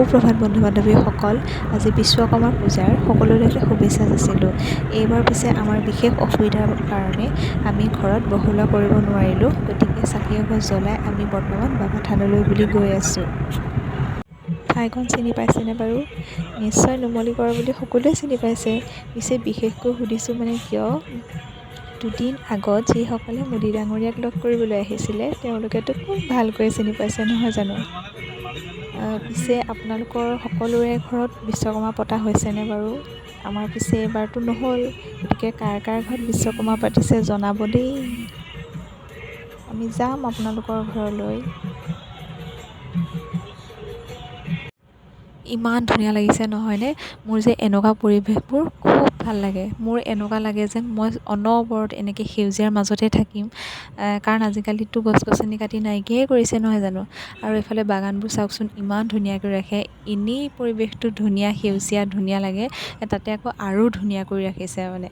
সুপ্ৰভাত বন্ধু-বান্ধৱীসকল। আজি বিশ্বকৰ্মা পূজাৰ সকলোৰে শুভেচ্ছা যাচিলোঁ। এইবাৰ পিছে আমাৰ বিশেষ অসুবিধাৰ কাৰণে আমি ঘৰত বহলোৱা কৰিব নোৱাৰিলোঁ। গতিকে চাকি এগছ জ্বলাই আমি বৰ্তমান বাবা থানলৈ বুলি গৈ আছোঁ। ঠাইখন চিনি পাইছেনে বাৰু? নিশ্চয় নুমলীগড় বুলি সকলোৱে চিনি পাইছে। পিছে বিশেষকৈ সুধিছোঁ মানে কিয়, দুদিন আগত যিসকলে মোদী ডাঙৰীয়াক লগ কৰিবলৈ আহিছিলে তেওঁলোকেতো খুব ভালকৈ চিনি পাইছে নহয় জানো? পিছে আপোনালোকৰ সকলোৰে ঘৰত বিশ্বকৰ্মা পতা হৈছেনে বাৰু? আমাৰ পিছে এইবাৰতো নহ'ল। গতিকে কাৰ কাৰ ঘৰত বিশ্বকৰ্মা পাতিছে জনাব দেই। আমি যাম আপোনালোকৰ ঘৰলৈ। ইমান ধুনীয়া লাগিছে নহয়নে? মোৰ যে এনেকুৱা পৰিৱেশবোৰ খুব ভাল লাগে। মোৰ এনেকুৱা লাগে যেন মই অনবৰত এনেকৈ সেউজীয়াৰ মাজতে থাকিম। কাৰণ আজিকালিতো গছ-গছনি কাটি নাইকিয়াই কৰিছে নহয় জানো? আৰু এইফালে বাগানবোৰ চাওকচোন ইমান ধুনীয়াকৈ ৰাখে। এনেই পৰিৱেশটো ধুনীয়া, সেউজীয়া ধুনীয়া লাগে। তাতে আকৌ আৰু ধুনীয়া কৰি ৰাখিছে মানে।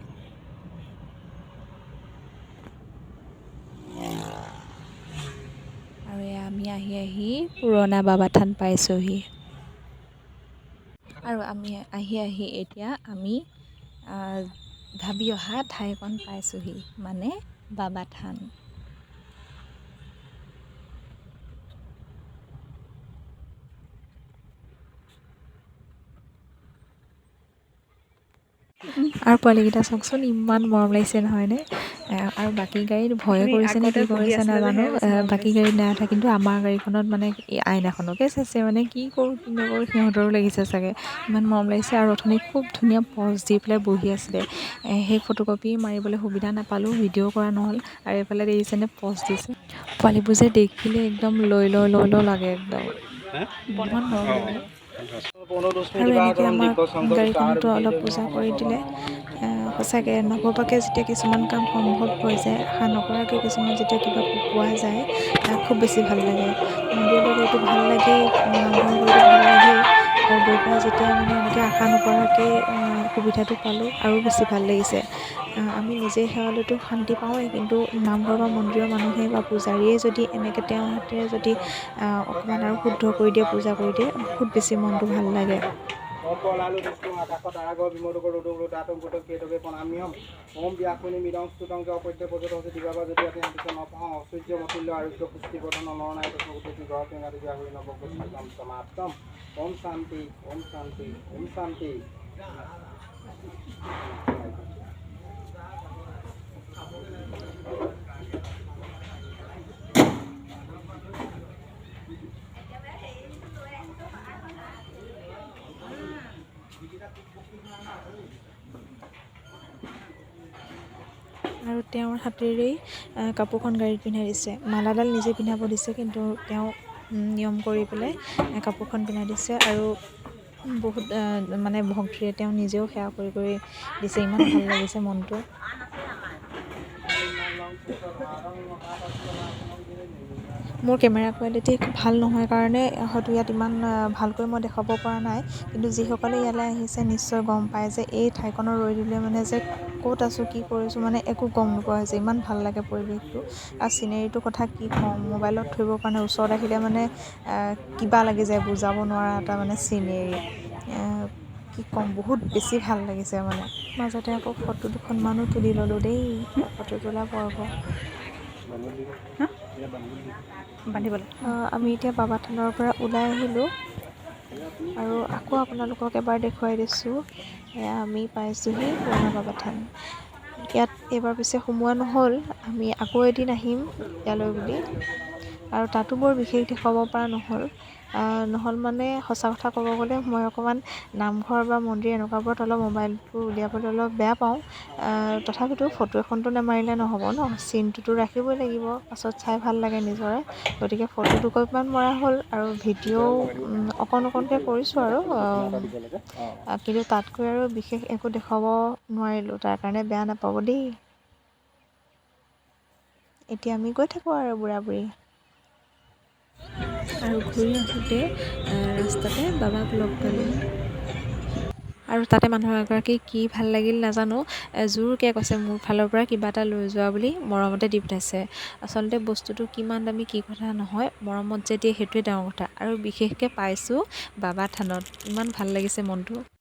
আৰু এয়া আমি আহি পুৰণা বাবা থান পাইছোঁহি। আৰু আমি আহি এতিয়া আমি ভাবি অহা ঠাইকণ পাইছোঁহি, মানে বাবা থান। আৰু পোৱালীকেইটা চাওকচোন ইমান মৰম লাগিছে নহয়নে? আৰু বাকী গাড়ীত ভয়ে কৰিছে নে কি কৰিছে নাজানো। বাকী গাড়ীত নাই উঠা, কিন্তু আমাৰ গাড়ীখনত মানে আইনাখনকে চাইছে মানে কি কৰোঁ কি নকৰোঁ সিহঁতৰো লাগিছে চাগে। ইমান মৰম লাগিছে। আৰু অথনি খুব ধুনীয়া পজ দি পেলাই বহি আছিলে। সেই ফটোকপি মাৰিবলৈ সুবিধা নাপালোঁ, ভিডিঅ' কৰা নহ'ল। আৰু এইফালে দেখিছেনে পজ দিছে। পোৱালীবোৰ যে দেখিলে একদম লৈ লাগে একদম। ইমান মৰম লাগে। আৰু এনেকৈ আমাৰ গাড়ীখনতো অলপ পূজা কৰি দিলে সঁচাকৈ নভবাকৈ যেতিয়া কিছুমান কাম সম্ভৱ হৈ যায়, আশা নকৰাকৈ কিছুমান যেতিয়া কিবা পোৱা যায় খুব বেছি ভাল লাগে। মন্দিৰলৈ গৈতো ভাল লাগেই, নামঘৰ গৈতো ভাল লাগেই। আৰু গৈ পেলাই যেতিয়া মানে এনেকৈ আশা নকৰাকৈ সুবিধাটো পালোঁ আৰু বেছি ভাল লাগিছে। আমি নিজে সেৱালৈতো শান্তি পাওঁৱেই, কিন্তু নামঘৰ বা মন্দিৰৰ মানুহে বা পূজাৰীয়ে যদি এনেকৈ তেওঁৰ হাতেৰে যদি অকণমান আৰু শুদ্ধ কৰি দিয়ে, পূজা কৰি দিয়ে, বহুত বেছি মনটো ভাল লাগে। ওম ব্যাকুনি মিদং স্তুতং চ অপত্য পজতং দিবাবা যদি আপনি হাতিকে নপাওঁ ঐশ্বৰ্য মতুল্য আৰোগ্য পুষ্টি বৰ্ধন নৰনায়ক গোটেই গ্ৰহ টেঙাদি আহুৰি নৱগ্ৰস্থাম সমাপ্তম। ওম শান্তি, ওম শান্তি, ওম শান্তি। আৰু তেওঁৰ হাতেৰেই কাপোৰখন গাড়ীত পিন্ধাই দিছে। মালাডাল নিজে পিন্ধাব দিছে, কিন্তু তেওঁ নিয়ম কৰি পেলাই কাপোৰখন পিন্ধাই দিছে। আৰু বহুত মানে ভক্তিৰে তেওঁ নিজেও সেৱা কৰি দিছে। ইমান ভাল লাগিছে মনটো। মোৰ কেমেৰা কোৱালিটি খুব ভাল নহয় কাৰণে হয়তো ইয়াত ইমান ভালকৈ মই দেখাব পৰা নাই। কিন্তু যিসকলে ইয়ালৈ আহিছে নিশ্চয় গম পায় যে এই ঠাইকণত ৰৈ দিলে মানে যে ক'ত আছোঁ কি কৰিছোঁ মানে একো গম নোপোৱা হৈছে। ইমান ভাল লাগে পৰিৱেশটো। আৰু চিনেৰীটোৰ কথা কি কওঁ, মোবাইলত ধৰিবৰ কাৰণে ওচৰত আহিলে মানে কিবা লাগি যায়, বুজাব নোৱাৰা এটা মানে চিনেৰী। কি ক'ম, বহুত বেছি ভাল লাগিছে মানে। মাজতে আকৌ ফটো দুখনমানো তুলি ল'লোঁ দেই। ফটো তোলা পৰ্ব। আমি এতিয়া বাবা থানৰ পৰা ওলাই আহিলোঁ। আৰু আকৌ আপোনালোকক এবাৰ দেখুৱাই দিছোঁ। এয়া আমি পাইছোঁহি পুৰণা বাবা থান। ইয়াত এইবাৰ পিছে সোমোৱা নহ'ল। আমি আকৌ এদিন আহিম ইয়ালৈ বুলি। আৰু তাতো বৰ বিশেষ দেখুৱাব পৰা নহ'ল মানে সঁচা কথা ক'ব গ'লে মই অকণমান নামঘৰ বা মন্দিৰ এনেকুৱাবোৰত অলপ মোবাইলটো উলিয়াবলৈ অলপ বেয়া পাওঁ। তথাপিতো ফটো এখনতো নামাৰিলে নহ'ব ন, চিনটোতো ৰাখিবই লাগিব, পাছত চাই ভাল লাগে নিজৰে। গতিকে ফটো দুকপিমান মৰা হ'ল আৰু ভিডিঅ'ও অকণকৈ কৰিছোঁ আৰু। কিন্তু তাতকৈ আৰু বিশেষ একো দেখুৱাব নোৱাৰিলোঁ, তাৰ কাৰণে বেয়া নাপাব দেই। এতিয়া আমি গৈ থাকোঁ আৰু বুঢ়া-বুঢ়ী। আৰু ঘূৰি আহোঁতে ৰাস্তাতে বাবাক লগ পালোঁ। আৰু তাতে মানুহ এগৰাকী কি ভাল লাগিল নাজানো, জোৰকৈ কৈছে মোৰ ফালৰ পৰা কিবা এটা লৈ যোৱা বুলি মৰমতে দি পঠাইছে। আচলতে বস্তুটো কিমান দামী কি কথা নহয়, মৰমত যে দিয়ে সেইটোৱে ডাঙৰ কথা। আৰু বিশেষকৈ পাইছোঁ বাবা থানত, ইমান ভাল লাগিছে মনটো।